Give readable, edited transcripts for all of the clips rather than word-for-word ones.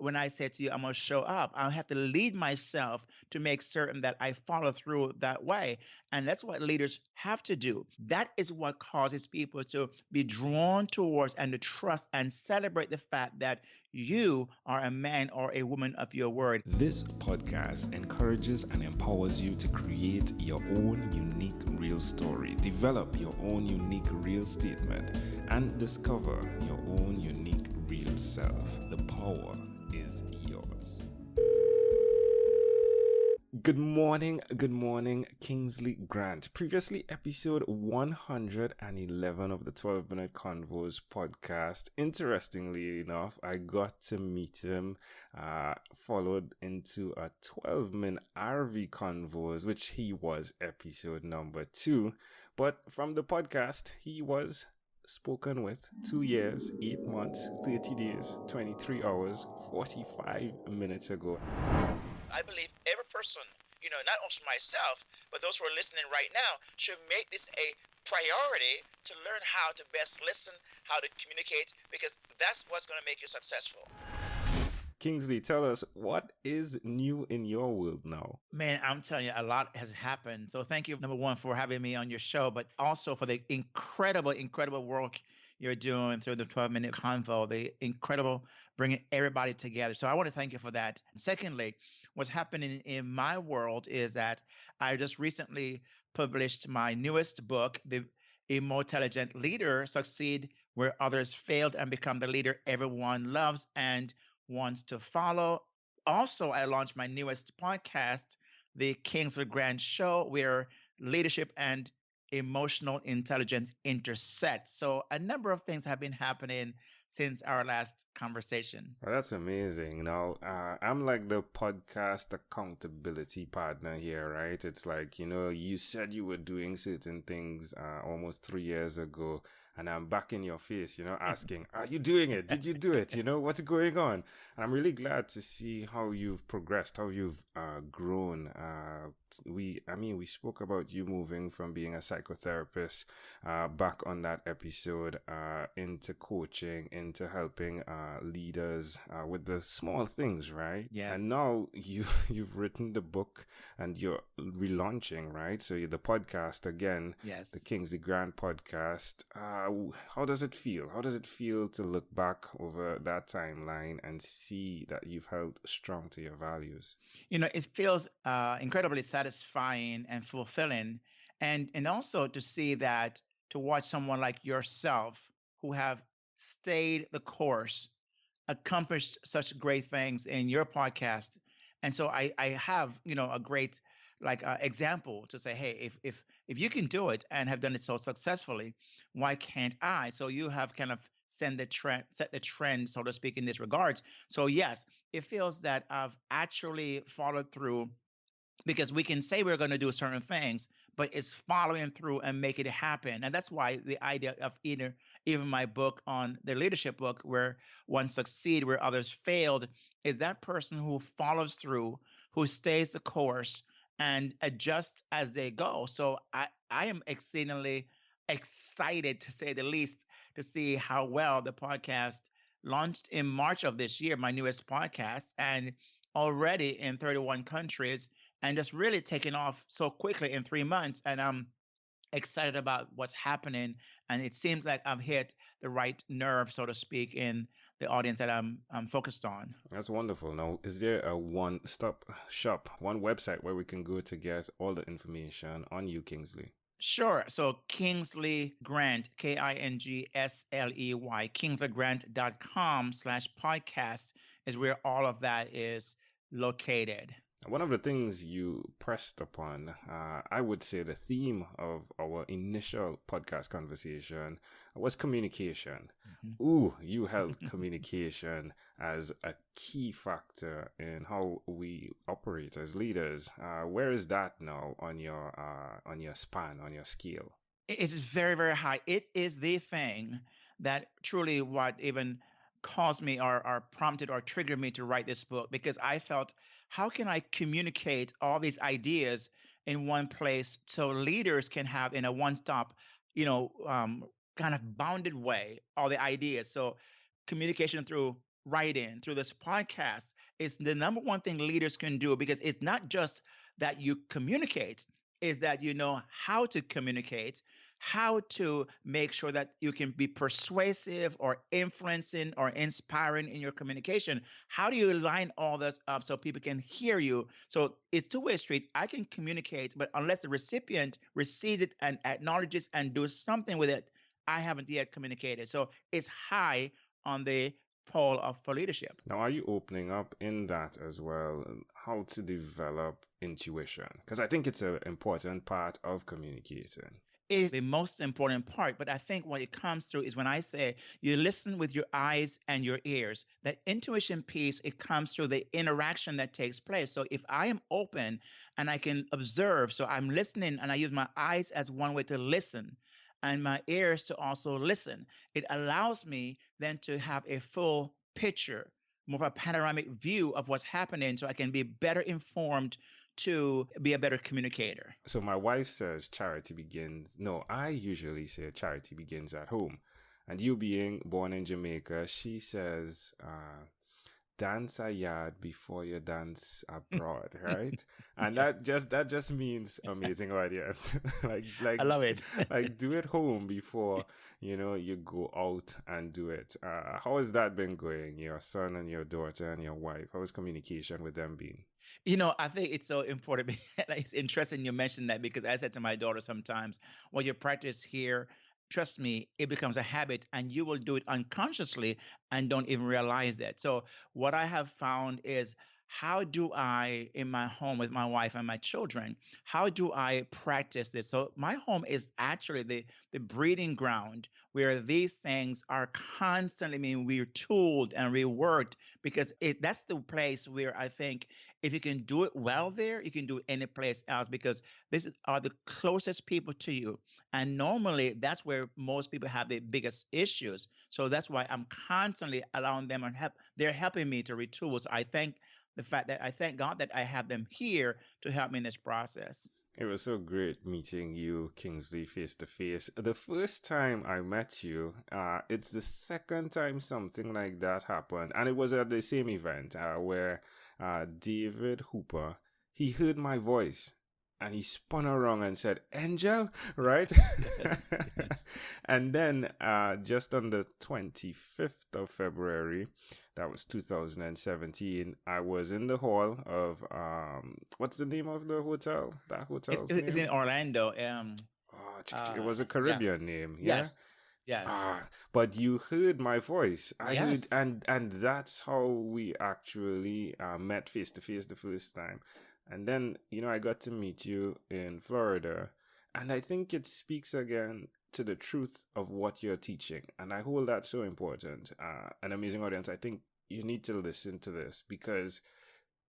when I say to you, I'm going to show up, I have to lead myself to make certain that I follow through that way. And that's what leaders have to do. That is what causes people to be drawn towards and to trust and celebrate the fact that you are a man or a woman of your word. This podcast encourages and empowers you to create your own unique real story, develop your own unique real statement, and discover your own unique real self. The power is yours. Good morning, Kingsley Grant. Previously, episode 111 of the 12-Minute Convos podcast. Interestingly enough, I got to meet him, followed into a 12-minute RV Convos, which he was episode number 2. But from the podcast, he was spoken with 2 years, 8 months, 30 days, 23 hours, 45 minutes ago. I believe every person, not only myself, but those who are listening right now, should make this a priority to learn how to best listen, how to communicate, because that's what's going to make you successful. Kingsley, tell us, what is new in your world now? Man, I'm telling you, a lot has happened. So thank you, number one, for having me on your show, but also for the incredible work you're doing through the 12-minute convo, the incredible bringing everybody together. So I want to thank you for that. Secondly, what's happening in my world is that I just recently published my newest book, The Intelligent Leader: Succeed Where Others Failed and Become the Leader Everyone Loves and Wants to Follow. Also, I launched my newest podcast, The Kingsley Grant Show, where leadership and emotional intelligence intersect. So a number of things have been happening since our last conversation. Well, that's amazing. Now, I'm like the podcast accountability partner here, right? It's like, you said you were doing certain things almost 3 years ago, and I'm back in your face, asking, are you doing it? Did you do it? What's going on? And I'm really glad to see how you've progressed, how you've grown. We spoke about you moving from being a psychotherapist back on that episode into coaching, into helping leaders with the small things, right? Yes. And now you've written the book and you're relaunching, right? So the podcast again, Yes. the Kingsley Grant podcast. How does it feel? How does it feel to look back over that timeline and see that you've held strong to your values? It feels incredibly satisfying and fulfilling, and also to see that, to watch someone like yourself who have stayed the course, accomplished such great things in your podcast. And so I have, a great example to say, hey, if you can do it and have done it so successfully, why can't I? So you have kind of set the trend, so to speak, in this regards. So yes, it feels that I've actually followed through, because we can say we're going to do certain things, but it's following through and making it happen. And that's why the idea of even my book on the leadership book, where one succeed where others failed, is that person who follows through, who stays the course and adjusts as they go. So I am exceedingly excited, to say the least, to see how well the podcast launched in March of this year, my newest podcast, and already in 31 countries, and just really taking off so quickly in 3 months. And I'm excited about what's happening. And it seems like I've hit the right nerve, so to speak, in the audience that I'm focused on. That's wonderful. Now, is there a one-stop shop, one website where we can go to get all the information on you, Kingsley? Sure. So Kingsley Grant, KingsleY, kingsgrant.com/podcast is where all of that is located. One of the things you pressed upon, I would say the theme of our initial podcast conversation was communication. Mhm. Ooh, you held communication as a key factor in how we operate as leaders. Where is that now on your span, on your scale? It's very, very high. It is the thing that truly what even caused me, or prompted or triggered me to write this book, because I felt, how can I communicate all these ideas in one place so leaders can have, in a one-stop, you know, um, kind of bounded way, all the ideas. So communication through writing, through this podcast, is the number one thing leaders can do, because it's not just that you communicate, is that you know how to communicate, how to make sure that you can be persuasive or influencing or inspiring in your communication. How do you line all this up so people can hear you? So it's two-way street. I can communicate, but unless the recipient receives it and acknowledges and do something with it, I haven't yet communicated. So it's high on the pole of for leadership. Now, are you opening up in that as well, how to develop intuition? Because I think it's an important part of communicating. Is the most important part. But I think what it comes through is when I say you listen with your eyes and your ears. That intuition piece, it comes through the interaction that takes place. So if I am open and I can observe, so I'm listening and I use my eyes as one way to listen and my ears to also listen, it allows me then to have a full picture, more of a panoramic view of what's happening, so I can be better informed to be a better communicator. So my wife says charity begins. No, I usually say charity begins at home. And you being born in Jamaica, she says, dance a yard before you dance abroad, right? And that just means amazing audience. I love it. like do it home before you go out and do it. How has that been going? Your son and your daughter and your wife. How has communication with them been? I think it's so important. It's interesting you mentioned that, because I said to my daughter sometimes, well, you practice here, trust me, it becomes a habit and you will do it unconsciously and don't even realize that. So, what I have found is, how do I, in my home with my wife and my children, how do I practice this? So, my home is actually the breeding ground where these things are constantly being retooled and reworked, because that's the place where I think if you can do it well there, you can do it any place else, because are the closest people to you. And normally that's where most people have the biggest issues. So that's why I'm constantly allowing them and they're helping me to retool. So I thank God that I have them here to help me in this process. It was so great meeting you, Kingsley, face to face. The first time I met you, it's the second time something like that happened. And it was at the same event where David Hooper, he heard my voice and he spun around and said, Angel, right? Yes, yes. And then just on the 25th of February, that was 2017, I was in the hall of, what's the name of the hotel? That hotel's It's name? in Orlando. It was a Yeah. Caribbean name, yeah? Yes. Yes. But you heard my voice. I Yes. heard, and that's how we actually met face to face the first time. And then, I got to meet you in Florida. And I think it speaks again to the truth of what you're teaching. And I hold that so important. An amazing audience. I think you need to listen to this, because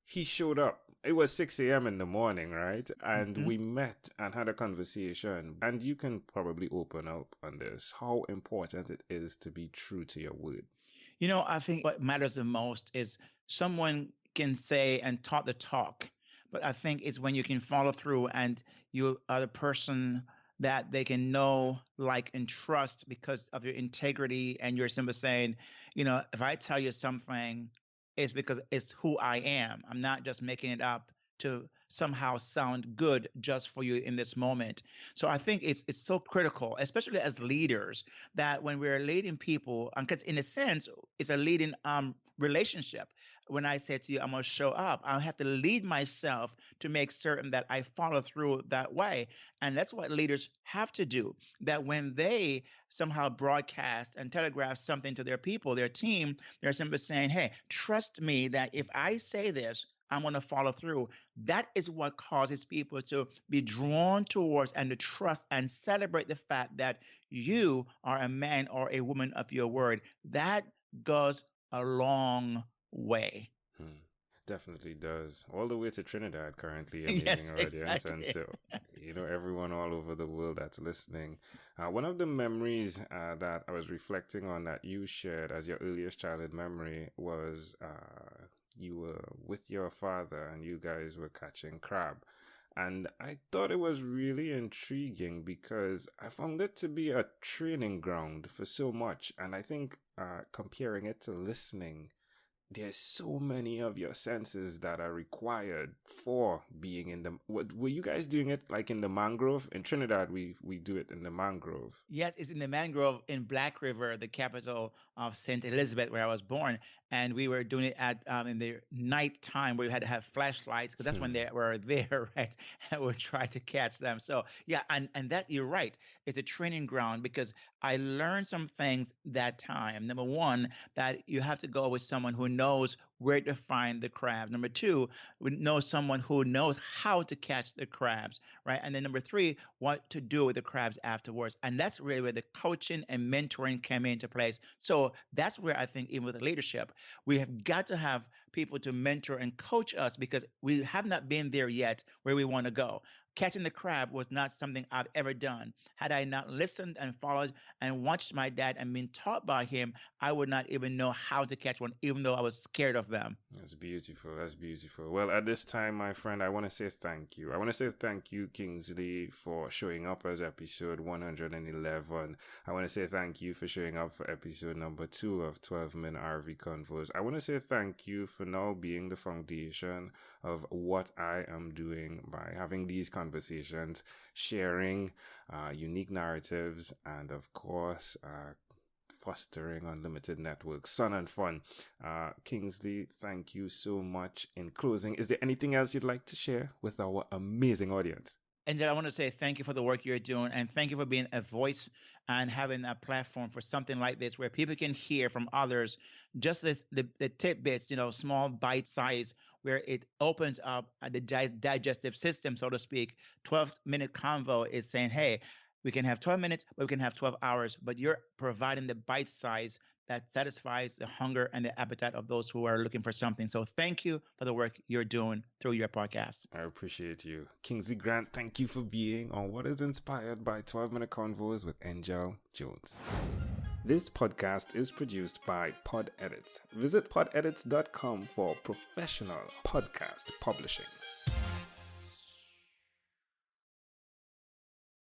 he showed up. It was 6 a.m. in the morning, right? And Mhm. we met and had a conversation. And you can probably open up on this, how important it is to be true to your word. I think what matters the most is someone can say and talk the talk, but I think it's when you can follow through and you are the person that they can know, like, and trust because of your integrity and you're simply saying, if I tell you something, it's because it's who I am. I'm not just making it up to somehow sound good just for you in this moment. So I think it's so critical, especially as leaders, that when we're leading people, because in a sense, it's a leading relationship. When I say to you, I'm going to show up, I have to lead myself to make certain that I follow through that way. And that's what leaders have to do. That when they somehow broadcast and telegraph something to their people, their team, they're simply saying, hey, trust me that if I say this, I'm going to follow through. That is what causes people to be drawn towards and to trust and celebrate the fact that you are a man or a woman of your word. That goes a long way. Hmm. Definitely does. All the way to Trinidad currently, amazing Yes, audience, and exactly. to everyone all over the world that's listening. One of the memories that I was reflecting on that you shared as your earliest childhood memory was you were with your father and you guys were catching crab. And I thought it was really intriguing because I found it to be a training ground for so much. And I think comparing it to listening, there's so many of your senses that are required for being in the. What were you guys doing it like in the mangrove? In Trinidad, we do it in the mangrove. Yes, it's in the mangrove in Black River, the capital of St. Elizabeth, where I was born. And we were doing it at in the night time where we had to have flashlights because that's when Hmm. they were there, right? And we'll try to catch them. So yeah, and that you're right. It's a training ground because I learned some things that time. Number one, that you have to go with someone who knows where to find the crab. Number two, we know someone who knows how to catch the crabs, right? And then number three, what to do with the crabs afterwards. And that's really where the coaching and mentoring came into place. So that's where I think, even with the leadership, we have got to have people to mentor and coach us because we have not been there yet where we want to go. Catching the crab was not something I've ever done. Had I not listened and followed and watched my dad and been taught by him, I would not even know how to catch one, even though I was scared of them. That's beautiful. That's beautiful. Well, at this time, my friend, I want to say thank you. I want to say thank you, Kingsley, for showing up as episode 111. I want to say thank you for showing up for episode number 2 of 12 Men RV Convos. I want to say thank you for now being the foundation of what I am doing by having these conversations, sharing unique narratives, and of course, fostering unlimited networks, sun and fun. Kingsley, thank you so much. In closing, is there anything else you'd like to share with our amazing audience? And then I want to say thank you for the work you're doing and thank you for being a voice and having a platform for something like this where people can hear from others just this the tidbits, small bite size where it opens up the digestive system, so to speak. 12-minute convo is saying, hey, we can have 12 minutes, but we can have 12 hours, but you're providing the bite size that satisfies the hunger and the appetite of those who are looking for something. So thank you for the work you're doing through your podcast. I appreciate you. Kingsley Grant, thank you for being on What is Inspired by 12-Minute Convos with Angel Jones. This podcast is produced by Pod Edits. Visit podedits.com for professional podcast publishing.